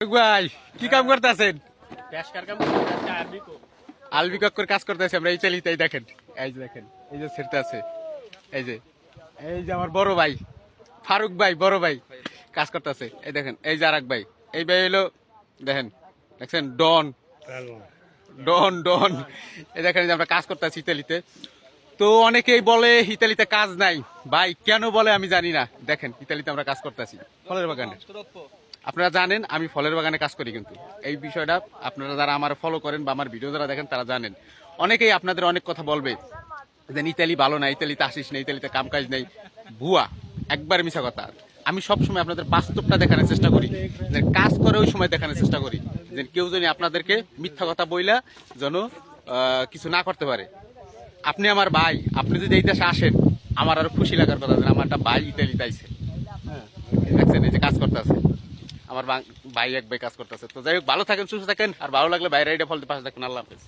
ভাই কি কাম করতেছেন? আলবিকক করে কাজ করতেছি আমরা ইতালিতে। দেখেন এই যে দেখেন এই যে ছেড়তে আছে, এই যে আমার বড় ভাই ফারুক ভাই, বড় ভাই কাজ করতেছে। এই দেখেন এই যে আরেক ভাই, এই ভাই হলো দেখেন, দেখছেন ডন ডন ডন। এই দেখেন যে আমরা কাজ করতেছি ইতালিতে। তো অনেকেই বলে ইতালিতে কাজ নাই, ভাই কেন বলে আমি জানি না। দেখেন ইতালিতে আমরা কাজ করতেছি ফলের বাগানে। আপনারা জানেন আমি ফলের বাগানে কাজ করি, কিন্তু এই বিষয়টা আপনারা যারা আমার ফলো করেন বা আমার ভিডিও যারা দেখেন তারা জানেন। অনেকেই আপনাদের অনেক কথা বলবে যে ইতালি ভালো না, ইতালিতে আসিস না, ইতালিতে কাম কাজ নেই। ভুয়া, একবার মিশা কথা। আমি সবসময় আপনাদের বাস্তবটা দেখানোর চেষ্টা করি, যে কাজ করে ওই সময় দেখানোর চেষ্টা করি, যে কেউ যেন আপনাদেরকে মিথ্যা কথা বইলা যেন কিছু না করতে পারে। আপনি আমার ভাই, আপনি যদি এই দেশে আসেন আমার আরো খুশি লাগার কথা, আমার একটা ভাই ইতালিতে আইছে। হ্যাঁ দেখছেন এই যে কাজ করতেছে আমার ভাই, এক ভাই কাজ করতেছে। তো যাই হোক, ভালো থাকেন, সুস্থ থাকেন, আর ভালো লাগলে বাইরে ফলতে পাশে থাকেন। আল্লাহ হাফেজ।